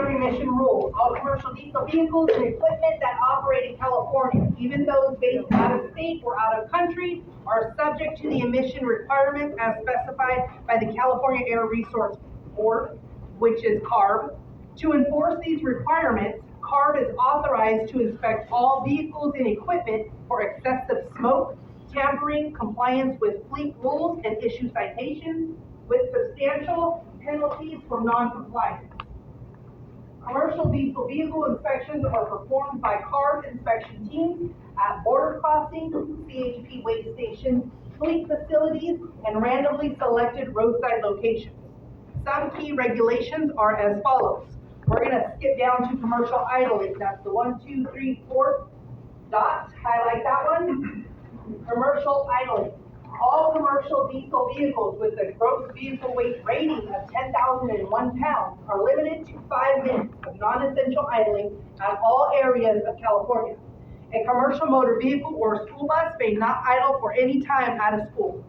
zero-emission rules. All commercial diesel vehicles and equipment that operate in California, even those based out of state or out of country, are subject to the emission requirements as specified by the California Air Resources Board, which is CARB. To enforce these requirements, CARB is authorized to inspect all vehicles and equipment for excessive smoke, tampering, compliance with fleet rules, and issue citations with substantial penalties for non-compliance. Commercial diesel vehicle inspections are performed by CARB inspection teams at border crossings, CHP weigh stations, fleet facilities, and randomly selected roadside locations. Some key regulations are as follows. We're going to skip down to commercial idling. That's the 1, 2, 3, 4 dots. Highlight that one. Commercial idling. All commercial diesel vehicles with a gross vehicle weight rating of 10,001 pounds are limited to 5 minutes of non-essential idling at all areas of California. A commercial motor vehicle or school bus may not idle for any time out of school.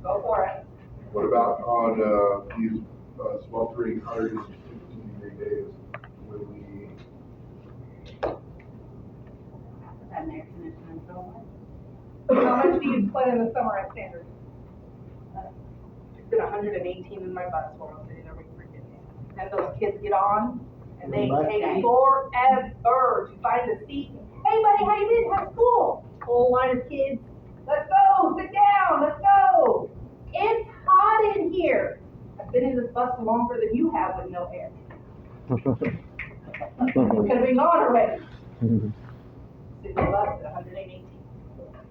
Go for it. What about on these sweltering 115-degree days when we? How much do you spend in the summer at Standard? It's been 118 in my bus while I'm sitting there waiting for kids. And those kids get on, and they take forever to find a seat. Hey buddy, how you been? How's school? Whole line of kids. Let's go, sit down, let's go. It's hot in here. I've been in this bus longer than you have with no air. We could have been gone already. Sitting in the bus at 118.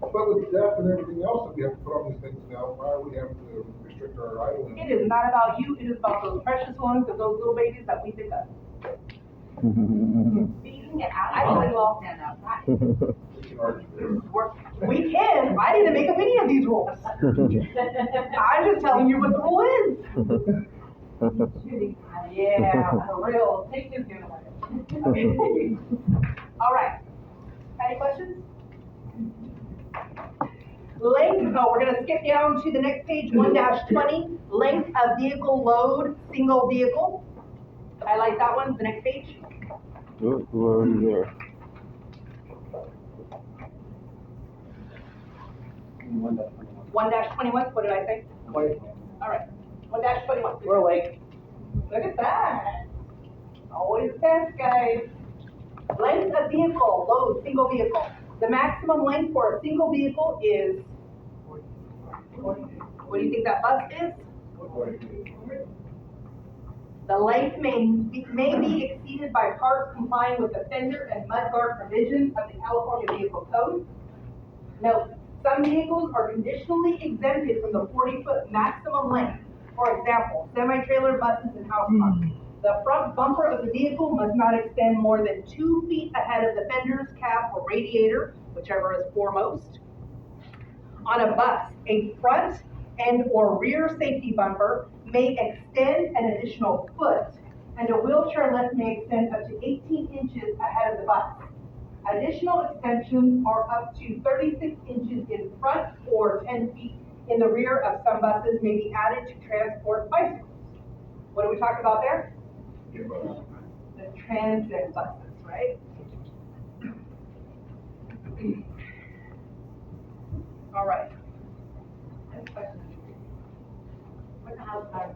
But with death and everything else that we have to put on these things now, why are we having to restrict our idling? It is not about you, it is about those precious ones of those little babies that we pick up. You can get out. I really will stand outside. We can. I didn't make up any of these rules. I'm just telling you what the rule is. Yeah, for real. Take this gun away. All right. Any questions? Length, we're going to skip down to the next page, 1-20. Length of vehicle load, single vehicle. Highlight that one, the next page. We're already there. 1-21, what did I say? 20. All right, 1-21. We're awake. Look at that. Always best, guys. Length of vehicle, load, single vehicle. The maximum length for a single vehicle is, what do you think that bus is? The length may be exceeded by parts complying with the fender and mudguard provisions of the California Vehicle Code. Note, some vehicles are conditionally exempted from the 40-foot maximum length. For example, semi-trailer buses and house cars. The front bumper of the vehicle must not extend more than 2 feet ahead of the fender's cap or radiator, whichever is foremost. On a bus, a front and or rear safety bumper may extend an additional foot, and a wheelchair lift may extend up to 18 inches ahead of the bus. Additional extensions are up to 36 inches in front or 10 feet in the rear of some buses may be added to transport bicycles. What are we talking about there? The transit buses, right? All right. Next question. What's the house time?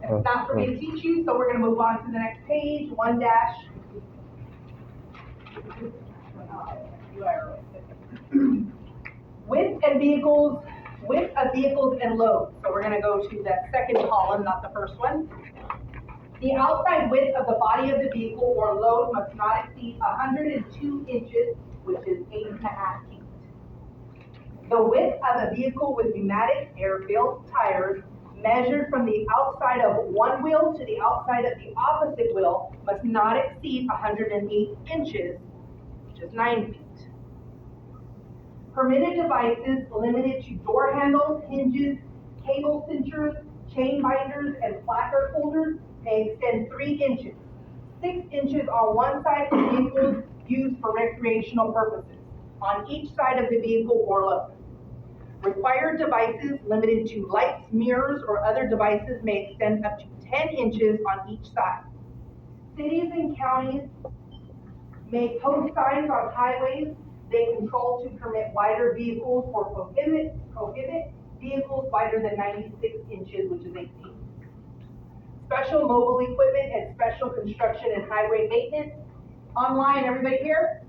It's not for me to teach you, so we're going to move on to the next page. 1 dash. Width of vehicles and loads. So we're going to go to that second column, not the first one. The outside width of the body of the vehicle or load must not exceed 102 inches, which is 8.5 feet. The width of a vehicle with pneumatic air-filled tires measured from the outside of one wheel to the outside of the opposite wheel must not exceed 108 inches, which is 9 feet. Permitted devices limited to door handles, hinges, cable cinchers, chain binders, and placard holders may extend 3 inches. 6 inches on one side of the vehicle used for recreational purposes, on each side of the vehicle or load. Required devices limited to lights, mirrors, or other devices may extend up to 10 inches on each side. Cities and counties may post signs on highways they control to permit wider vehicles or prohibit vehicles wider than 96 inches, which is 18. Special mobile equipment and special construction and highway maintenance. Online, everybody here?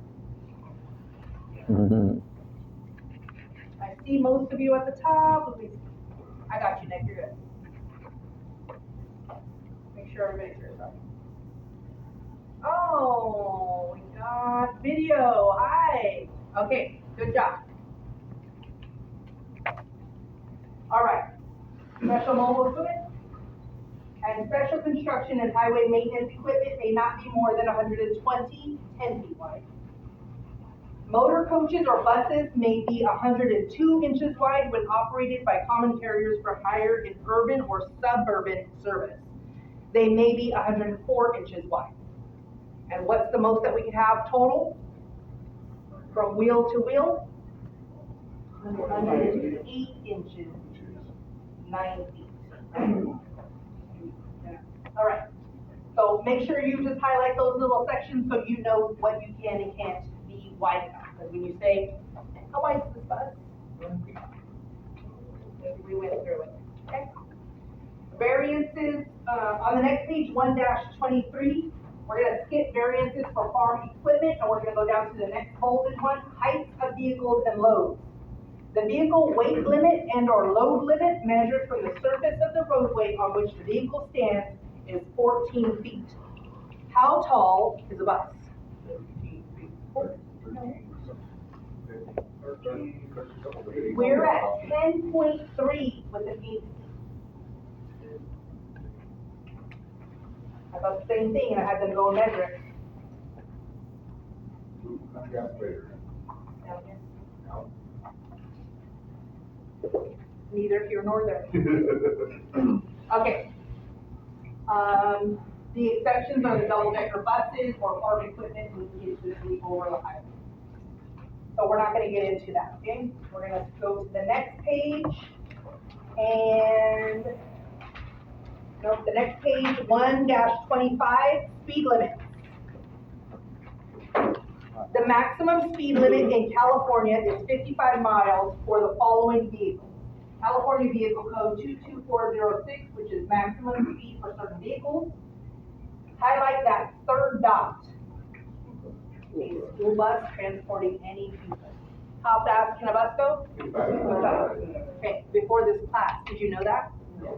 I see most of you at the top. I got you, Nick, you're good. Make sure everybody's here. Oh, we got video. Hi. Okay, good job. All right. Special mobile equipment and special construction and highway maintenance equipment may not be more than 120, 10 feet wide. Motor coaches or buses may be 102 inches wide when operated by common carriers for hire in urban or suburban service. They may be 104 inches wide. And what's the most that we can have total? From wheel to wheel? 108 inches, 9 feet. All right. So make sure you just highlight those little sections so you know what you can and can't be wide enough. Because when you say, how wide is this bus? We went through it. Okay. Variances, on the next page, 1-23, we're going to skip variances for farm equipment, and we're going to go down to the next bolded one, heights of vehicles and loads. The vehicle weight limit and or load limit measured from the surface of the roadway on which the vehicle stands is 14 feet. How tall is a bus? 13 feet. We're at 10.3 with the feet. I thought the same thing, and I had them go and measure it. Neither here nor there. Okay. The exceptions are the double-decker buses or farm equipment with kids that sleep over the highway. So we're not going to get into that, okay? We're going to go to the next page, and the next page, 1-25, speed limit. The maximum speed limit in California is 55 miles for the following vehicles. California Vehicle Code 22406, which is maximum speed for certain vehicles. Highlight that third dot. A school bus transporting any people. How fast can a bus go? 55. Okay, before this class, did you know that? Yes.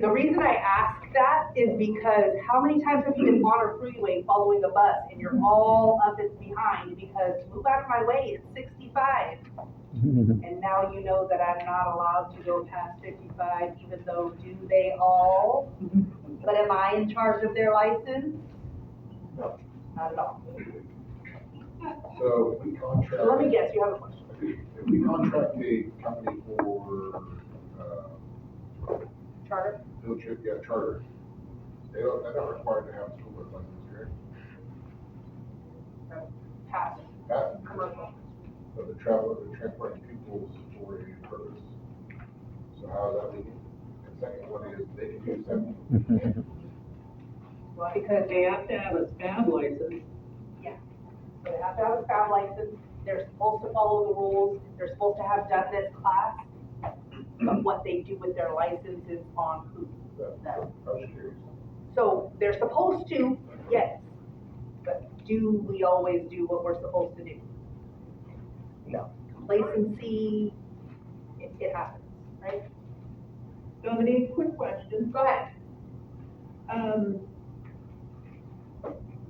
The reason I ask that is because how many times have you been on a freeway following a bus and you're all up and behind because move out of my way, it's 65. And now you know that I'm not allowed to go past 55, even though do they all? But am I in charge of their license? No, not at all. So if we contract. So let me guess, you have a question. If we contract a company for, Charter? field trip, charter, they're not required to have a school bus license, correct? Pass. Passenger. Commercial. So the transporting people for a purpose. So how is that legal? And second one is, they can use that. Because They have to have a SPAB license. yeah. So they have to have a SPAB license, they're supposed to follow the rules, they're supposed to have done this class, but what they do with their license is on who. I was curious. So they're supposed to, yes, but do we always do what we're supposed to do? No. Complacency, it happens, right? Dominique, quick question. Go ahead.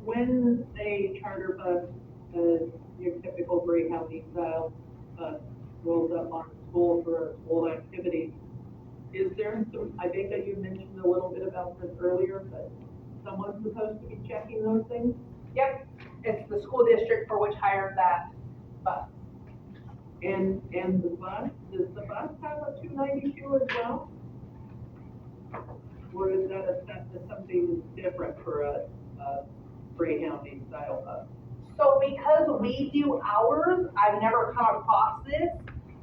When a charter bus, your typical Greyhound style bus, rolls up on school for a school activity, is there, I think that you mentioned a little bit about this earlier, but someone's supposed to be checking those things? Yep, it's the school district for which hired that bus. And the bus, does the bus have a 292 as well? Or is that assessed as something different for a Greyhounding style bus? So because we do ours, I've never come across this.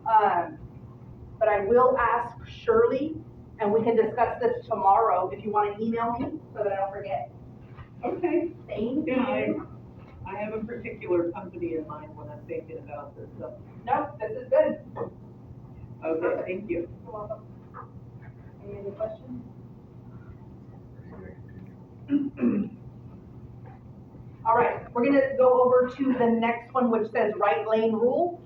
But I will ask Shirley, and we can discuss this tomorrow if you want to email me so that I don't forget. Okay. Thank Yeah, you. I have a particular company in mind when I'm thinking about this, so, No, this is good. okay, thank you. You're welcome. Any other questions? All right, we're gonna go over to the next one, which says right lane rule.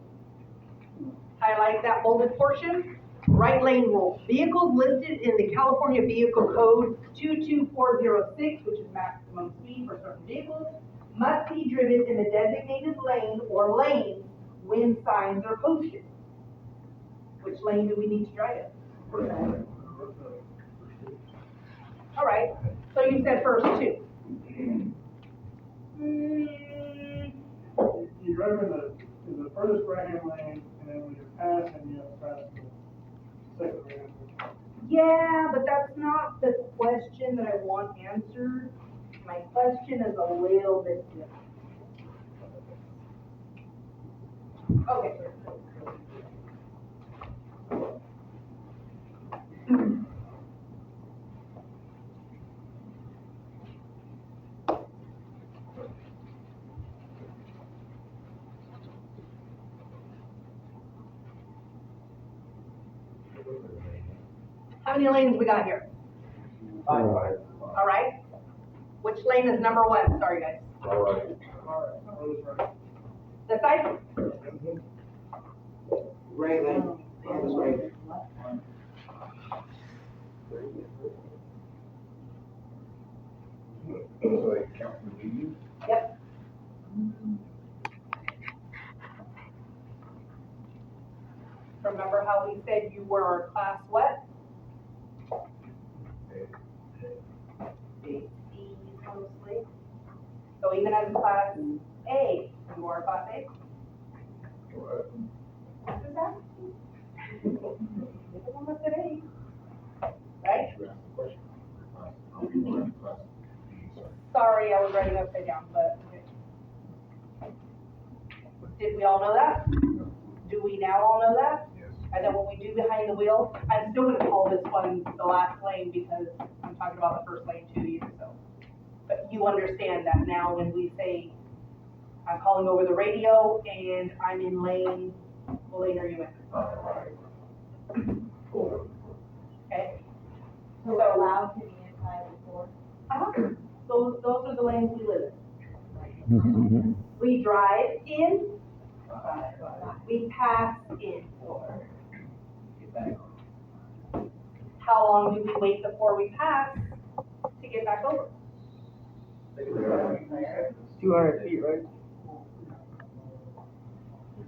Highlight that bolded portion. Right lane rule. Vehicles listed in the California Vehicle Code 22406, which is maximum speed for certain vehicles, must be driven in the designated lane or lanes when signs are posted. Which lane do we need to drive in? All right, so you said first two. You drive in the furthest right-hand lane, and then when you're passing, you have to pass the second right-hand lane. Yeah, but that's not the question that I want answered. My question is a little bit different. Okay. How many lanes we got here? Five. All right. Which lane is number one? Sorry, guys. All right. Furthest right. This side? Right lane, farthest right. So they count the median? Yep. Remember how we said you were class what? B, mostly. So even as class A, you are class A? What? What is that? You're the one that said A. Right? You asked the question. I'll be more in class B, sorry. Sorry, I was writing upside down, but okay. Did we all know that? Do we now all know that? Yes. And then when we do behind the wheel, I'm still gonna call this one the last lane because I'm talking about the first lane too, so. But you understand that now when we say, I'm calling over the radio and I'm in lane, what lane are you in? All right. Cool. Okay? So we're allowed to be inside before? Uh-huh. Those are the lanes we live in. We drive in, we pass in. How long do we wait before we pass to get back over? 200 feet, right?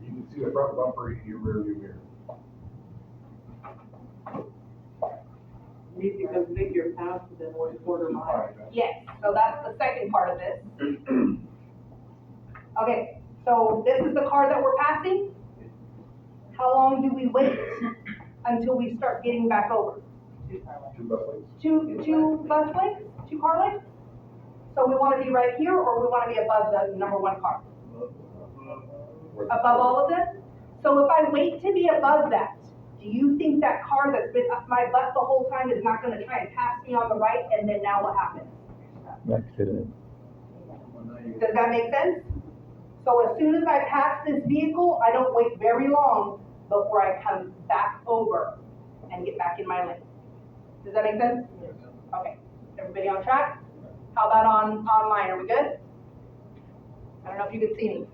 You can see the front bumper in your rear view mirror. You need to configure faster than 1/4 mile. Yes, so that's the second part of this. Okay, so this is the car that we're passing. How long do we wait until we start getting back over? 2 bus lanes. Two bus lanes, 2 car lanes? So we wanna be right here, or we wanna be above the number one car? Above all of them? So if I wait to be above that, do you think that car that's been up my butt the whole time is not gonna try and pass me on the right, and then now what happens? Accident. Does that make sense? So as soon as I pass this vehicle, I don't wait very long before I come back over and get back in my lane. Does that make sense? Okay, everybody on track? How about online, are we good? I don't know if you could see me.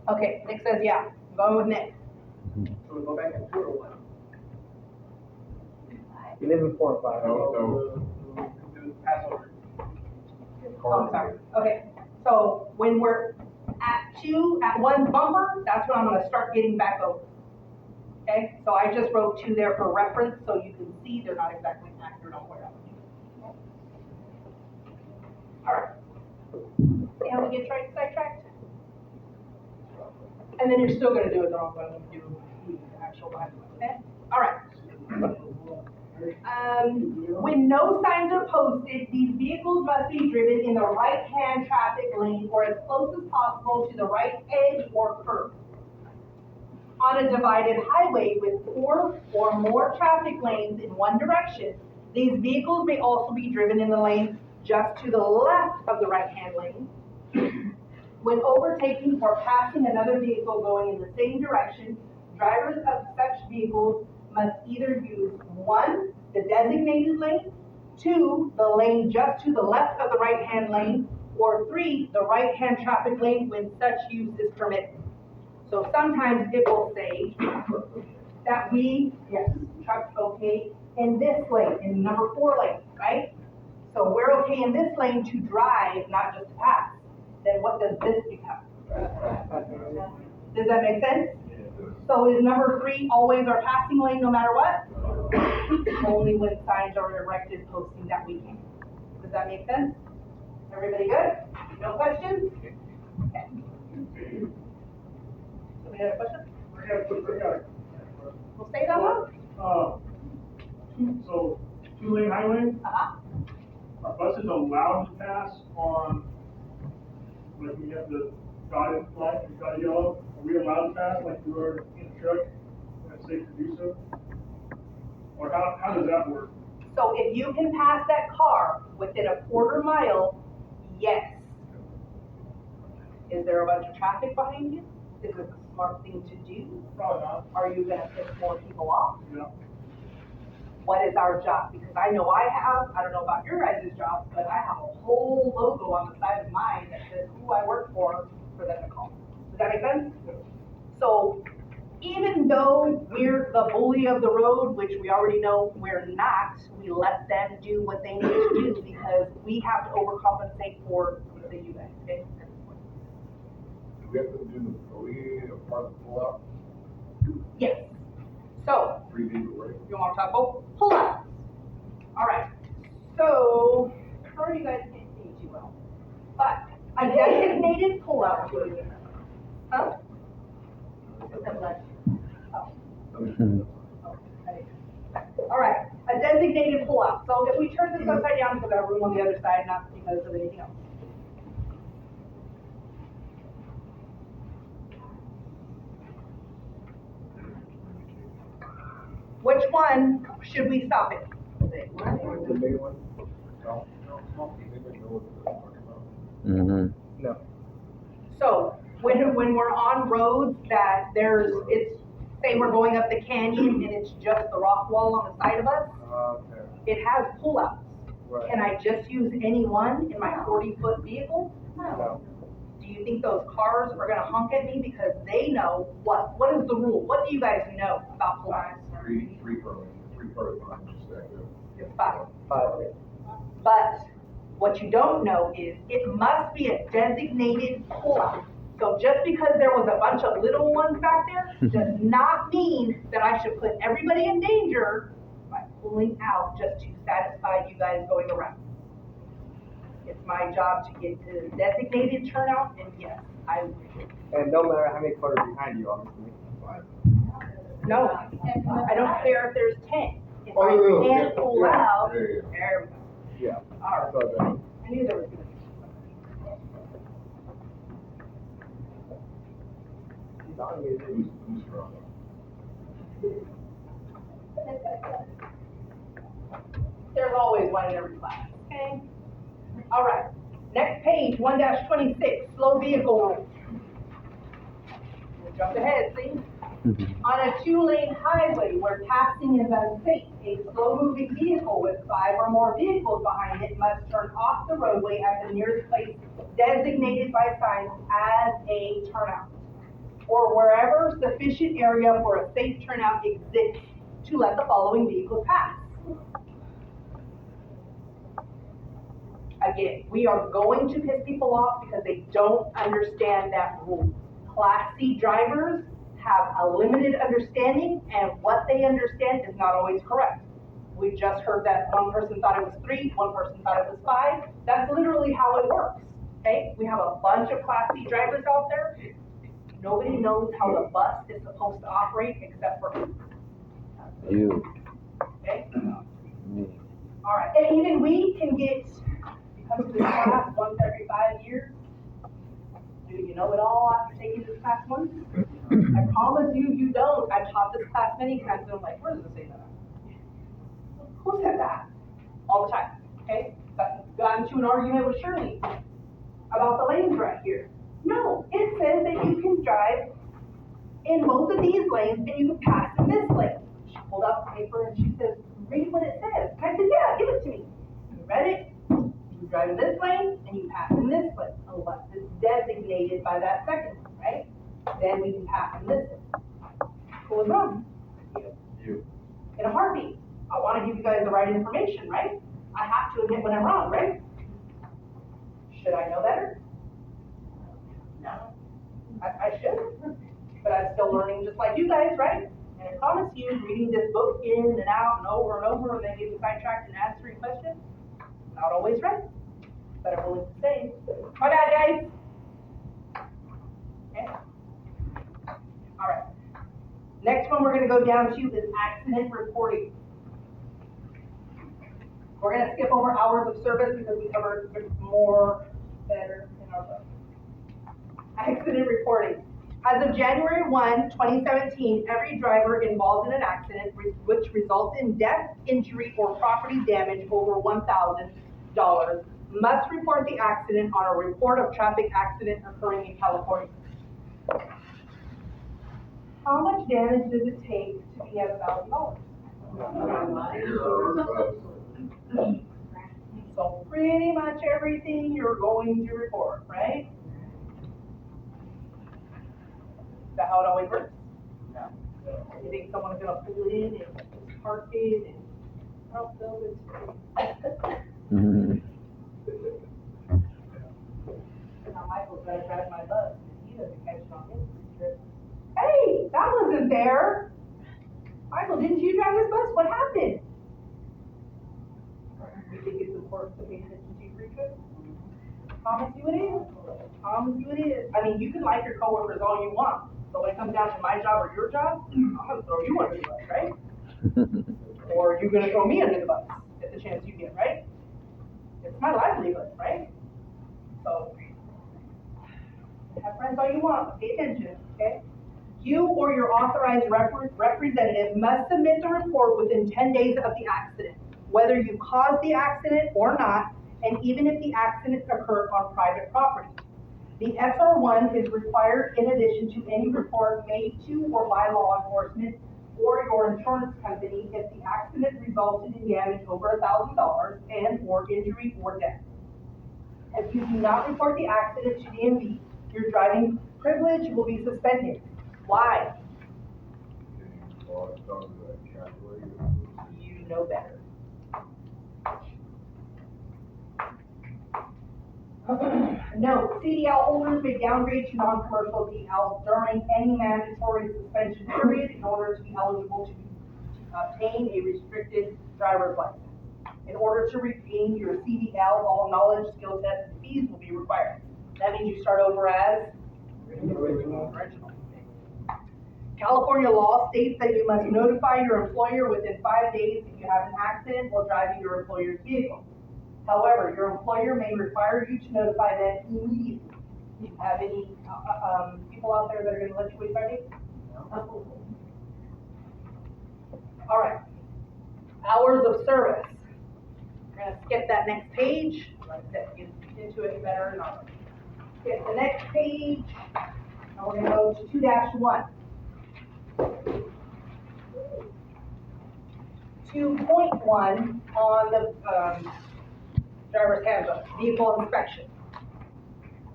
Okay, Nick says yeah, I'm going with Nick. So we go back to 2 or 1? You live in 4 or 5. No, Do pass over. Oh, sorry, okay, so when we're at one bumper, that's when I'm gonna start getting back over. Okay, so I just wrote 2 there for reference, so you can see they're not exactly accurate on where I'm. All right. See how we get sidetracked? And then you're still gonna do it the wrong way when you do the actual behind the wheel, okay? All right. When no signs are posted, these vehicles must be driven in the right-hand traffic lane or as close as possible to the right edge or curb. On a divided highway with 4 or more traffic lanes in one direction, these vehicles may also be driven in the lane just to the left of the right-hand lane. When overtaking or passing another vehicle going in the same direction, drivers of such vehicles must either use 1, the designated lane, 2, the lane just to the left of the right-hand lane, or 3, the right-hand traffic lane when such use is permitted. So sometimes it will say that truck's okay in this lane, in number 4 lane, right? So we're okay in this lane to drive, not just to pass. Then what does this become? Does that make sense? So is number 3 always our passing lane no matter what? Only when signs are erected posting that we can. Does that make sense? Everybody good? No questions? Okay. Somebody have a question? I got it. We'll say that one? So, 2-lane highway, Uh-huh. are buses allowed to pass on, like, we have the dotted line, the dotted yellow, are we allowed to pass like we were in a truck when it's safe to do so? Or how does that work? So if you can pass that car within a quarter mile, yes. Is there a bunch of traffic behind you? Is it a smart thing to do? Probably not. Are you gonna piss more people off? Yeah. What is our job? Because I know I don't know about your guys' jobs, but I have a whole logo on the side of mine that says who I work for them to call. Does that make sense? So even though we're the bully of the road, which we already know we're not, we let them do what they need to do because we have to overcompensate for the you guys, okay? Do we have to do, are we a part of the pull-out? Yes. So, 3 vehicle rate? you want to talk about pull-out? All right. So, sorry you guys can't see too well, but a designated pull-out. Huh? Oh. All right, a designated pull-out. So if we turn this upside down, because I have room on the other side, not because of anything else. Which one should we stop at? The big one? No, they didn't know what they're talking about. Mm-hmm. No. So when we're on roads that say we're going up the canyon and it's just the rock wall on the side of us, Okay. it has pull-outs. Right. Can I just use any one in my 40-foot vehicle? No. Do you think those cars are gonna honk at me because they know what is the rule? What do you guys know about pull-outs? 3 per line, just that good. It's 5. 5. But what you don't know is it must be a designated pull-out. So just because there was a bunch of little ones back there does not mean that I should put everybody in danger by pulling out just to satisfy you guys going around. It's my job to get to designated turnout, and yes, I will. And no matter how many cars behind you, obviously. No, I don't care if there's 10. If Oh, I no, no, can't yeah, pull yeah, out, yeah, yeah. there we go. Yeah. All So right. then, I knew there was gonna be. Who's wrong? There's always one in every class, okay? All right, next page, 1-26, slow vehicle rules. We'll jump ahead, see? On a 2-lane highway where passing is unsafe, a slow-moving vehicle with 5 or more vehicles behind it must turn off the roadway at the nearest place designated by signs as a turnout, or wherever sufficient area for a safe turnout exists to let the following vehicles pass. Again, we are going to piss people off because they don't understand that rule. Class C drivers have a limited understanding, and what they understand is not always correct. We just heard that one person thought it was 3, one person thought it was 5. That's literally how it works, okay? We have a bunch of Class C drivers out there. Nobody knows how the bus is supposed to operate except for You. okay? Me. All right, and even we can get, come to this class once every 5 years. Do you know it all after taking this class once? I promise you, you don't. I've taught this class many times, and I'm like, where does it say that? Who said that? All the time, okay? Got into an argument with Shirley about the lanes right here. No, it says that you can drive in both of these lanes and you can pass in this lane. She pulled out the paper and she says, read what it says. And I said, yeah, give it to me. You read it, you drive in this lane and you pass in this lane, unless it's designated by that second one, right? Then we can pass in this lane. Who was wrong? You. In a heartbeat. I want to give you guys the right information, right? I have to admit when I'm wrong, right? Should I know better? No. I should. But I'm still learning just like you guys, right? And I promise you, reading this book in and out and over, and then getting sidetracked and answering questions, not always right. But I'm willing to say, my bad, guys. Okay. All right. Next one we're going to go down to is accident reporting. We're going to skip over hours of service because we covered more better in our book. Accident reporting. As of January 1, 2017, every driver involved in an accident which results in death, injury, or property damage over $1,000 must report the accident on a report of traffic accident occurring in California. How much damage does it take to be at $1,000? So pretty much everything you're going to report, right? Is that how it always works? No. You think someone's gonna pull it in and park it and help them with Now Michael's gonna drive my bus and he doesn't catch it on his trip. Hey, that wasn't there. Michael, didn't you drive this bus? What happened? You think it's important to pay attention to your free trip? Promise you it is. Promise you it is. I mean, you can like your coworkers all you want, but when it comes down to my job or your job, I'm gonna throw you under the bus, right? Or you're gonna throw me under the bus at the chance you get, right? It's my livelihood, right? So, have friends all you want, but pay attention, okay? You or your authorized representative must submit the report within 10 days of the accident, whether you caused the accident or not, and even if the accident occurred on private property. The SR1 is required in addition to any report made to or by law enforcement or your insurance company if the accident resulted in damage over $1,000 and or injury or death. If you do not report the accident to DMV, your driving privilege will be suspended. Why? You know better. Note, CDL holders may downgrade to non-commercial DL during any mandatory suspension period in order to be eligible to obtain a restricted driver's license. In order to regain your CDL, all knowledge, skill tests, and fees will be required. That means you start over as original. California law states that you must notify your employer within 5 days if you have an accident while driving your employer's vehicle. However, your employer may require you to notify them immediately. Do you have any people out there that are going to let you wait 5 days? No. All right. Hours of service. We're going to skip that next page. Like I said, get into it better and all. Skip the next page. And we're going to go to 2-1. 2.1 on the driver's handbook, vehicle inspection.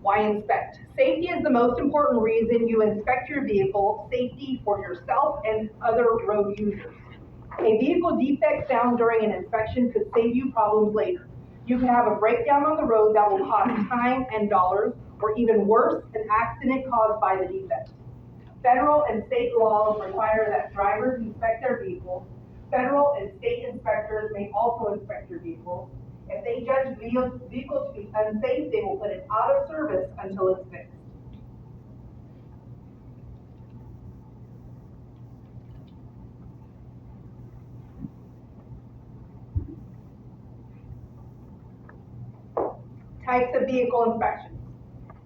Why inspect? Safety is the most important reason you inspect your vehicle, safety for yourself and other road users. A vehicle defect found during an inspection could save you problems later. You can have a breakdown on the road that will cost time and dollars, or even worse, an accident caused by the defect. Federal and state laws require that drivers inspect their vehicles. Federal and state inspectors may also inspect your vehicles. If they judge the vehicle to be unsafe, they will put it out of service until it's fixed. Types of vehicle inspections.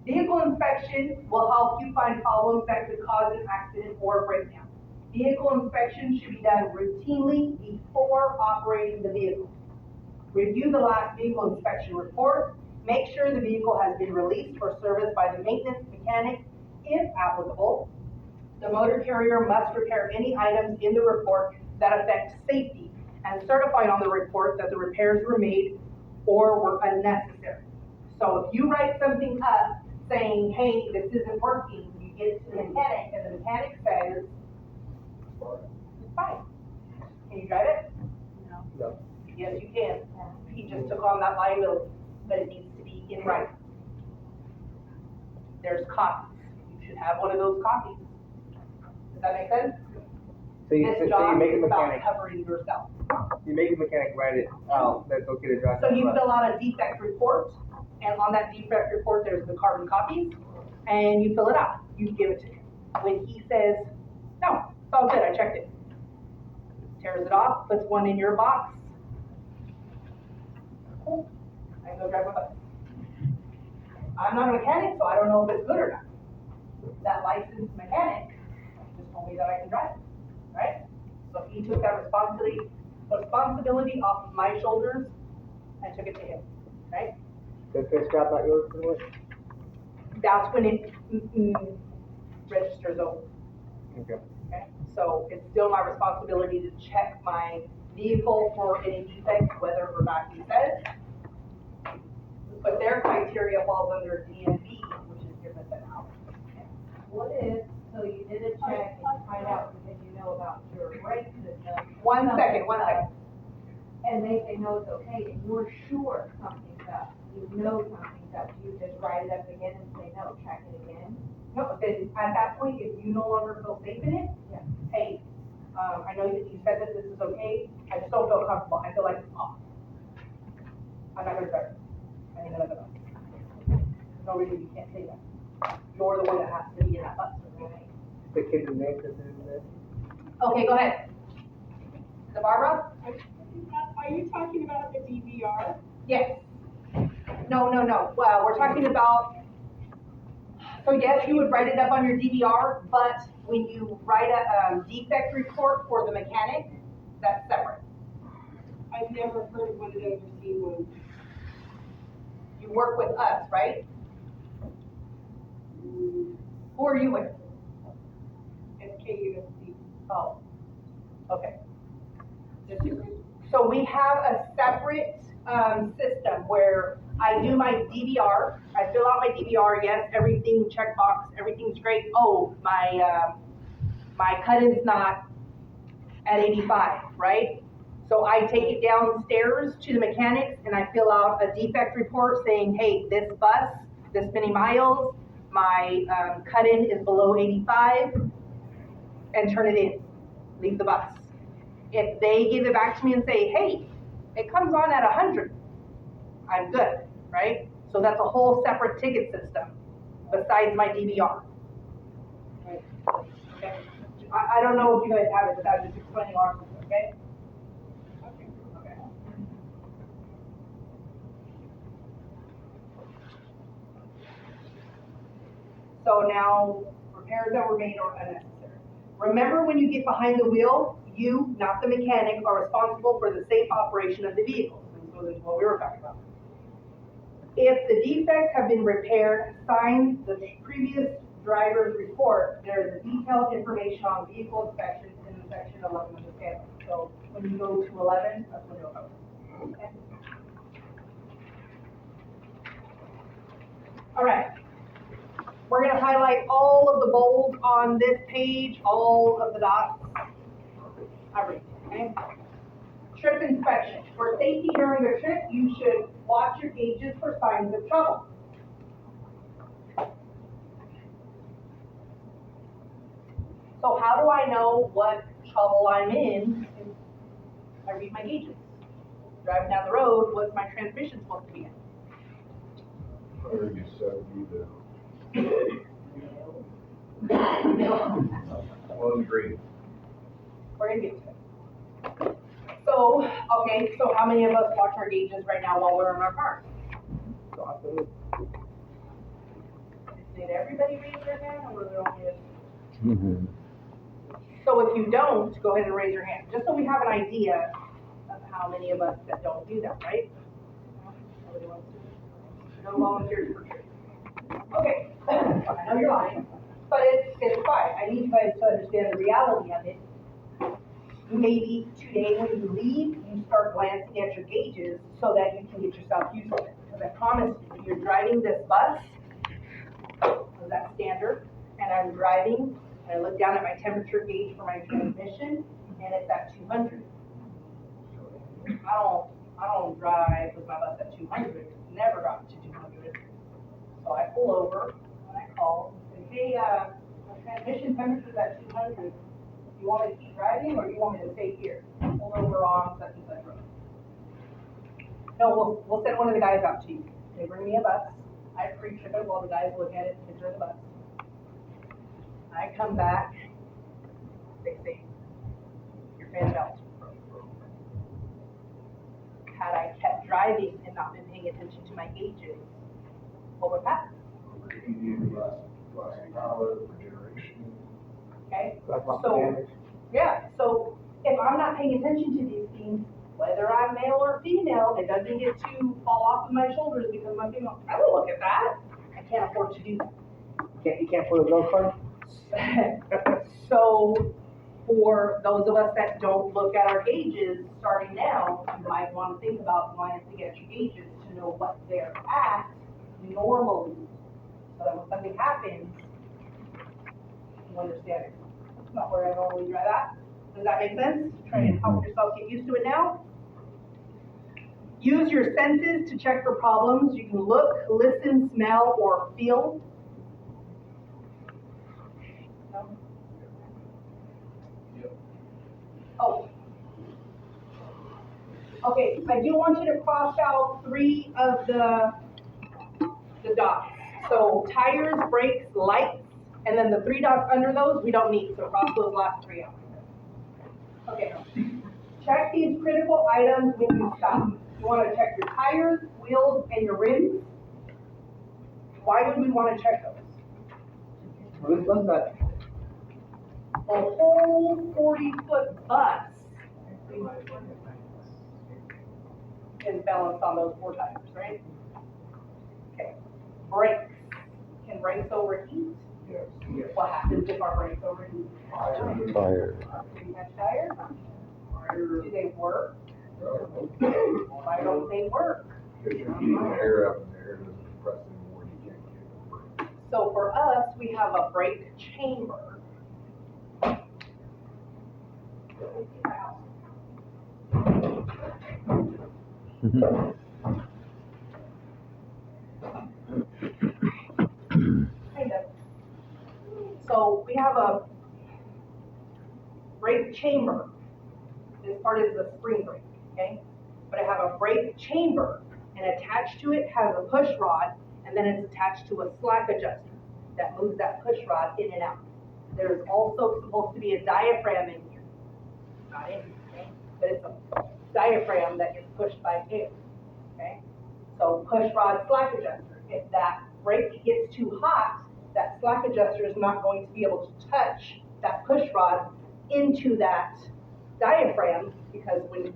Vehicle inspection will help you find problems that could cause an accident or breakdown. Vehicle inspection should be done routinely before operating the vehicle. Review the last vehicle inspection report. Make sure the vehicle has been released for service by the maintenance mechanic, if applicable. The motor carrier must repair any items in the report that affect safety and certify on the report that the repairs were made or were unnecessary. So if you write something up saying, hey, this isn't working, you get it to the mechanic and the mechanic says, it's fine. Can you drive it? No. Yes, you can. He just took on that liability, but it needs to be in writing. There's copies. You should have one of those copies. Does that make sense? So you This job make a is about mechanic, covering yourself. you make a mechanic write it out, that's okay to drive. So you fill out a defect report, and on that defect report, there's the carbon copies, and you fill it out. You give it to him. When he says, no, it's all good, I checked it. Tears it off, puts one in your box. Cool. I can go drive my bus. I'm not a mechanic, so I don't know if it's good or not. That licensed mechanic just told me that I can drive it, right? So he took that responsibility off of my shoulders and took it to him, right? The fish job not yours for what? That's when it registers over, Okay. okay? So it's still my responsibility to check my vehicle for any defects, whether or not he says. But their criteria falls under DMV, which is different than ours. What if, so you did a check and you find out because you know about your brake system. One second. And they say, no, it's okay, and you're sure something's up, you know something's up, you just write it up again and say, no, check it again. No, then at that point, if you no longer feel safe in it, Yeah. hey, I know that you said that this is okay, I just don't feel comfortable, I feel like it's off. I'm not gonna drive it. I need another bus. No reason you can't say that. You're the one that has to be in that bus, right? The kid's name is in there. Okay, go ahead. The Barbara? Are you talking about the DVR? Yes. No. Well, we're talking about, so yes, you would write it up on your DVR, but when you write a defect report for the mechanic, that's separate. I've never heard of one of those or seen one. You work with us, right? Who are you with? SKUSC. Oh, okay. So we have a separate system where I do my DVR, I fill out my DVR, yes, everything, checkbox, everything's great. Oh, my cut-in's not at 85, right? So I take it downstairs to the mechanics and I fill out a defect report saying, hey, this bus, this many miles, my cut-in is below 85, and turn it in, leave the bus. If they give it back to me and say, hey, it comes on at 100, I'm good, right? So that's a whole separate ticket system besides my DVR. Right. Okay. I don't know if you guys have it, but I'm just explaining ours, okay? Okay. So now, repairs that were made are unnecessary. Remember, when you get behind the wheel, you, not the mechanic, are responsible for the safe operation of the vehicle. And so this is what we were talking about. If the defects have been repaired, sign the previous driver's report. There is a detailed information on vehicle inspections in the section 11 of the schedule. So when you go to 11, that's when you'll go. Okay. All right. We're going to highlight all of the bold on this page, all of the dots, everything, okay? Trip inspection. For safety during the trip, you should watch your gauges for signs of trouble. So how do I know what trouble I'm in? I read my gauges. Driving down the road, what's my transmission supposed to be in? 170 to 1 degree. We're gonna get to it. So, okay, so how many of us watch our gauges right now while we're in our car? Did everybody raise their hand, or was it only us? Mhm. So if you don't, go ahead and raise your hand, just so we have an idea of how many of us that don't do that, right? Nobody wants to? No volunteers for sure. Okay, I know you're lying, but it's fine. I need you guys to understand the reality of it. Maybe today when you leave, you start glancing at your gauges so that you can get yourself used to it. Because I promise you, when you're driving this bus, was that standard? And I'm driving, and I look down at my temperature gauge for my transmission, and it's at 200. I don't drive with my bus at 200. It's never got to 200. So I pull over, and I call, and say, hey, my transmission temperature's at 200. You want me to keep driving, or do you want me to stay here? Pull over on such and such road. No, we'll send one of the guys out to you. They bring me a bus. I pre-trip it while the guys look at it and picture the bus. I come back. They say, your fan belt's broke. Had I kept driving and not been paying attention to my gauges, what would happen? Less power, regeneration. Okay? That's not So, damage. yeah, so if I'm not paying attention to these things, whether I'm male or female, it doesn't get to fall off of my shoulders because I'm female. I don't look at that. I can't afford to do that. You can't put a go card? So for those of us that don't look at our gauges starting now, you might want to think about glancing at your gauges to know what they're at normally. So that when something happens, you understand it. It's not where I normally drive at. Does that make sense? Try to help yourself get used to it now. Use your senses to check for problems. You can look, listen, smell, or feel. No? Oh. Okay, I do want you to cross out 3 of the dots. So tires, brakes, lights, and then the 3 dots under those, we don't need, so cross those last 3 out. Okay. Check these critical items when you stop. You want to check your tires, wheels, and your rims. Why would we want to check those? What's that? A whole 40-foot bus is balanced on those 4 tires, right? Okay. Brakes. Can brakes overheat? Yes. What happens if our brakes overheat? Fire. Do you catch tires? Do they work? Why don't they work? Because you're heating the air up and the air doesn't compress anymore, you can't get the brake. So for us, we have a brake chamber. Kind of. So we have a brake chamber. This part is the spring brake, okay? But I have a brake chamber, and attached to it has a push rod, and then it's attached to a slack adjuster that moves that push rod in and out. There's also supposed to be a diaphragm in here. Not in here, okay? But it's a diaphragm that gets pushed by air, okay? So push rod, slack adjuster. If that brake gets too hot, that slack adjuster is not going to be able to touch that push rod into that diaphragm, because when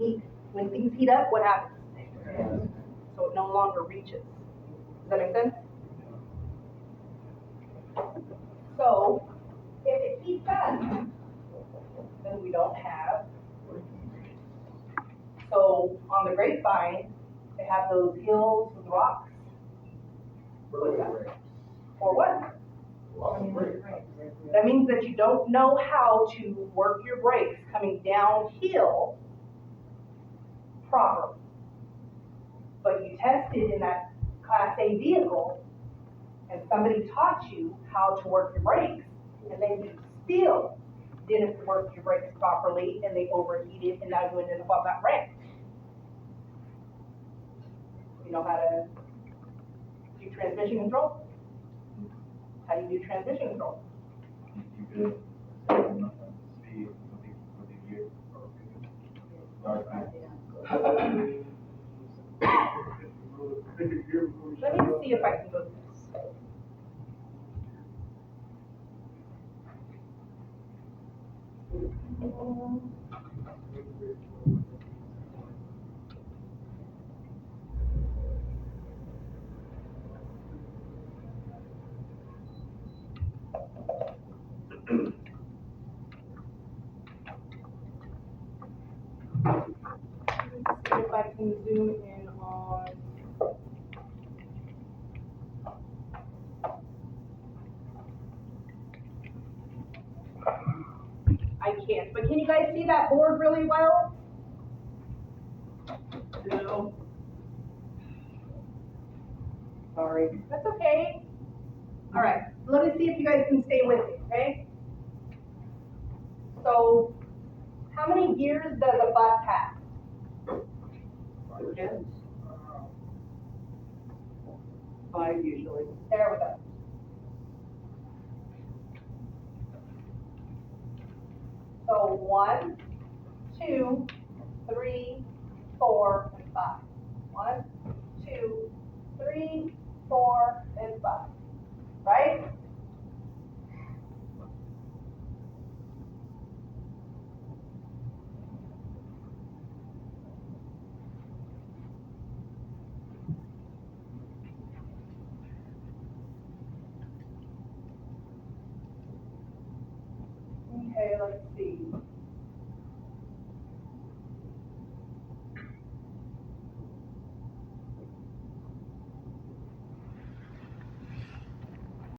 things heat up, what happens? So it no longer reaches. Does that make sense? So if it heats up, then we don't have. So on the grapevine, they have those hills with rocks. Really great. Or what? Lots of brakes. That means that you don't know how to work your brakes coming downhill properly. But you tested in that Class A vehicle, and somebody taught you how to work your brakes, and then you still didn't work your brakes properly, and they overheated, and now you ended up on that ramp. You know how to do transmission control? How do you do transmission control? You could speed with the gear. Let me see if I can go to this. See if I can zoom in on. I can't, but can you guys see that board really well? No. Sorry. That's okay. All right, let me see if you guys can stay with me, okay? So, how many gears does a bus have? Depends. 5 usually. There we go. So 1, 2, 3, 4, and 5. 1, 2, 3, 4, and 5.